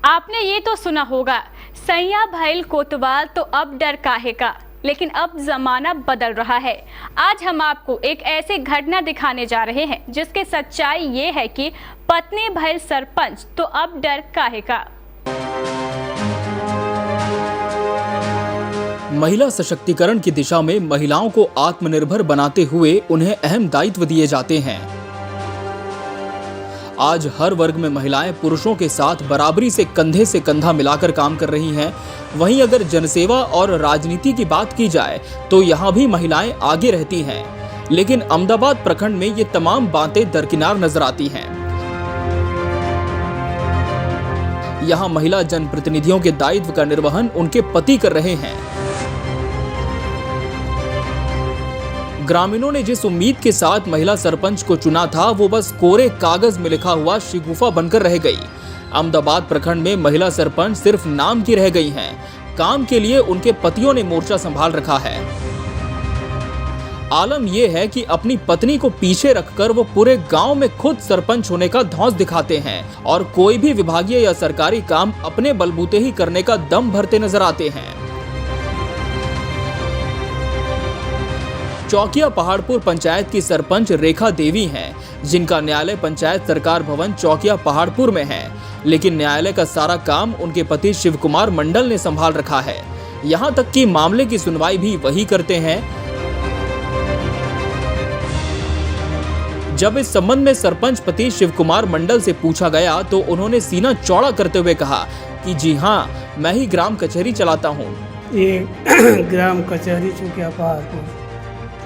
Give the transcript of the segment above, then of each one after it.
आपने ये तो सुना होगा, सैया भइल कोतवाल तो अब डर काहे का। लेकिन अब जमाना बदल रहा है। आज हम आपको एक ऐसी घटना दिखाने जा रहे हैं जिसकी सच्चाई ये है कि पत्नी भइल सरपंच तो अब डर काहे का। महिला सशक्तिकरण की दिशा में महिलाओं को आत्मनिर्भर बनाते हुए उन्हें अहम दायित्व दिए जाते हैं। आज हर वर्ग में महिलाएं पुरुषों के साथ बराबरी से कंधा मिलाकर काम कर रही हैं। वहीं अगर जनसेवा और राजनीति की बात की जाए तो यहाँ भी महिलाएं आगे रहती हैं। लेकिन अहमदाबाद प्रखंड में ये तमाम बातें दरकिनार नजर आती हैं। यहाँ महिला जनप्रतिनिधियों के दायित्व का निर्वहन उनके पति कर रहे हैं। ग्रामीणों ने जिस उम्मीद के साथ महिला सरपंच को चुना था वो बस कोरे कागज में लिखा हुआ शिगुफा बनकर रह गई। अहमदाबाद प्रखंड में महिला सरपंच सिर्फ नाम की रह गई हैं। काम के लिए उनके पतियों ने मोर्चा संभाल रखा है। आलम यह है कि अपनी पत्नी को पीछे रखकर वो पूरे गांव में खुद सरपंच होने का धौंस दिखाते हैं और कोई भी विभागीय या सरकारी काम अपने बलबूते ही करने का दम भरते नजर आते हैं। चौकिया पहाड़पुर पंचायत की सरपंच रेखा देवी हैं, जिनका न्यायालय पंचायत सरकार भवन चौकिया पहाड़पुर में है। लेकिन न्यायालय का सारा काम उनके पति शिव कुमार मंडल ने संभाल रखा है। यहाँ तक कि मामले की सुनवाई भी वही करते हैं। जब इस संबंध में सरपंच पति शिव कुमार मंडल से पूछा गया तो उन्होंने सीना चौड़ा करते हुए कहा कि जी हाँ, मैं ही ग्राम कचहरी चलाता हूँ। ये ग्राम कचहरी चौकिया पहाड़पुर।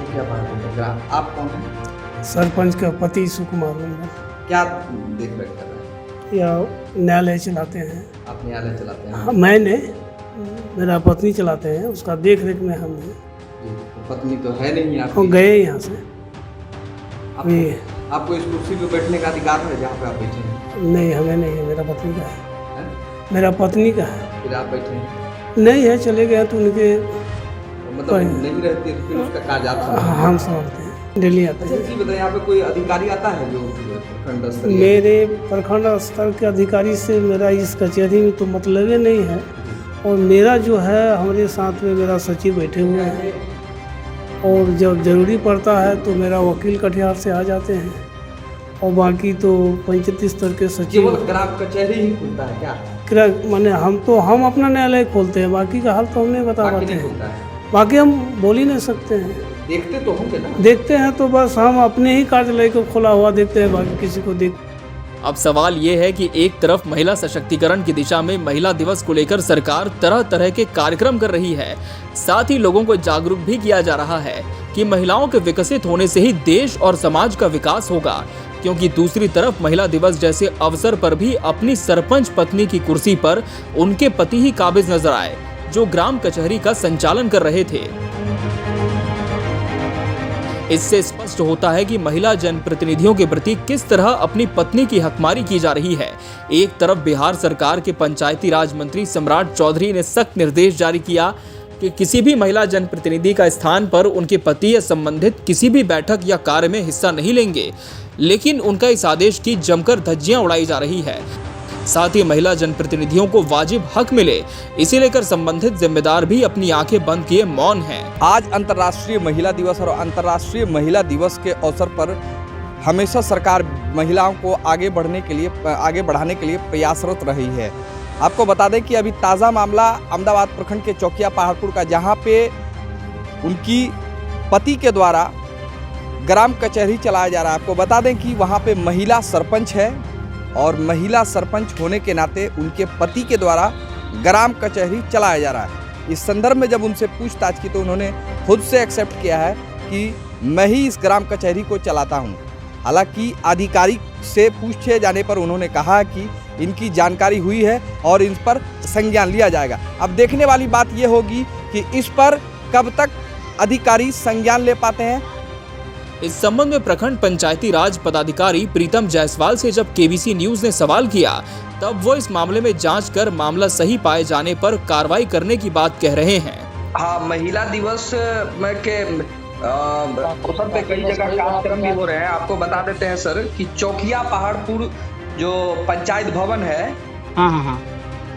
आप कौन हैं? सरपंच का पति सुकुमार मंडल। क्या देख रेख कर रहे हैं? या न्यायालय चलाते हैं। आप न्यायालय चलाते हैं? हाँ, मैंने, मेरा पत्नी चलाते हैं, उसका देख रेख में हम हैं। तो पत्नी तो है नहीं आपकी? हम गए यहाँ से। आपको इस कुर्सी पे बैठने का अधिकार है जहाँ पे आप बैठे हैं? नहीं, हमें नहीं है, मेरा पत्नी का है। मेरा पत्नी का है। फिर आप बैठे हैं? नहीं है, चले गए तो उनके मतलब नहीं रहती तो फिर उसका काज आप हम समझते हैं, डेली आते हैं। जी बताइए, यहाँ पे कोई अधिकारी आता है जो प्रखंड स्तर? मेरे प्रखंड स्तर के अधिकारी से मेरा इस कचहरी में तो मतलब ही नहीं है। और मेरा जो है, हमारे साथ में मेरा सचिव बैठे हुए हैं और जब ज़रूरी पड़ता है तो मेरा वकील कटिहार से आ जाते हैं। और बाकी तो पंचायती स्तर के सचिव। केवल ग्राम कचहरी ही खुलता है क्या? माने हम अपना न्यायालय खोलते हैं, बाकी का हाल तो हम नहीं बता पाते हैं। बाकी हम बोल ही नहीं सकते हैं। देखते तो होंगे ना? देखते हैं तो बस हम अपने ही कार्यालय को खोला हुआ देखते हैं, बाकी किसी को देख। अब सवाल ये है कि एक तरफ महिला सशक्तिकरण की दिशा में महिला दिवस को लेकर सरकार तरह तरह के कार्यक्रम कर रही है, साथ ही लोगों को जागरूक भी किया जा रहा है कि महिलाओं के विकसित होने से ही देश और समाज का विकास होगा। क्योंकि दूसरी तरफ महिला दिवस जैसे अवसर पर भी अपनी सरपंच पत्नी की कुर्सी पर उनके पति ही काबिज नजर आए, जो ग्राम कचहरी का संचालन कर रहे थे। इससे स्पष्ट होता है कि महिला जनप्रतिनिधियों के प्रति किस तरह अपनी पत्नी की हकमारी की जा रही है। एक तरफ बिहार सरकार के पंचायती राज मंत्री सम्राट चौधरी ने सख्त निर्देश जारी किया कि किसी भी महिला जनप्रतिनिधि का स्थान पर उनके पति या संबंधित किसी भी बैठक या कार्य में हिस्सा नहीं लेंगे। लेकिन उनका इस आदेश की जमकर धज्जियां उड़ाई जा रही है। साथ ही महिला जनप्रतिनिधियों को वाजिब हक मिले, इसे लेकर संबंधित जिम्मेदार भी अपनी आंखें बंद किए मौन हैं। आज अंतर्राष्ट्रीय महिला दिवस और अंतर्राष्ट्रीय महिला दिवस के अवसर पर हमेशा सरकार महिलाओं को आगे बढ़ाने के लिए प्रयासरत रही है। आपको बता दें कि अभी ताज़ा मामला अहमदाबाद प्रखंड के चौकिया पहाड़पुर का, जहां पे उनकी पति के द्वारा ग्राम कचहरी चलाया जा रहा है। आपको बता दें कि वहां पे महिला सरपंच है और महिला सरपंच होने के नाते उनके पति के द्वारा ग्राम कचहरी चलाया जा रहा है। इस संदर्भ में जब उनसे पूछताछ की तो उन्होंने खुद से एक्सेप्ट किया है कि मैं ही इस ग्राम कचहरी को चलाता हूं। हालांकि आधिकारिक से पूछे जाने पर उन्होंने कहा कि इनकी जानकारी हुई है और इन पर संज्ञान लिया जाएगा। अब देखने वाली बात यह होगी कि इस पर कब तक अधिकारी संज्ञान ले पाते हैं। इस संबंध में प्रखंड पंचायती राज पदाधिकारी प्रीतम जायसवाल से जब केबीसी न्यूज ने सवाल किया, तब वो इस मामले में जांच कर मामला सही पाए जाने पर कार्रवाई करने की बात कह रहे हैं। हाँ, महिला दिवस में के अवसर पे कई जगह कार्यक्रम भी हो रहे हैं। आपको बता देते हैं सर कि चौकिया पहाड़पुर जो पंचायत भवन है,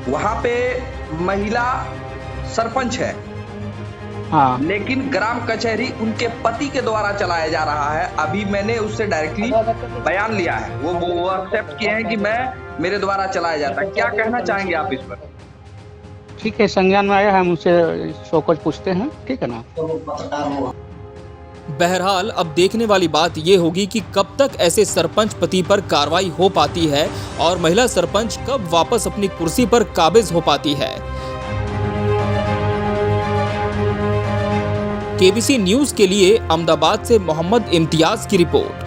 वहां पे महिला सरपंच है, हाँ। लेकिन ग्राम कचहरी उनके पति के द्वारा चलाया जा रहा है। अभी मैंने उससे डायरेक्टली बयान लिया है, वो एक्सेप्ट किए हैं कि मेरे द्वारा चलाया जाता है। क्या कहना चाहेंगे आप इस पर? ठीक है, संज्ञान में आया, हम उससे शोकज पूछते हैं, ठीक है ना। बहरहाल अब देखने वाली बात ये होगी कि कब तक ऐसे सरपंच पति पर कार्रवाई हो पाती है और महिला सरपंच कब वापस अपनी कुर्सी पर काबिज हो पाती है। केबीसी न्यूज़ के लिए अहमदाबाद से मोहम्मद इम्तियाज की रिपोर्ट।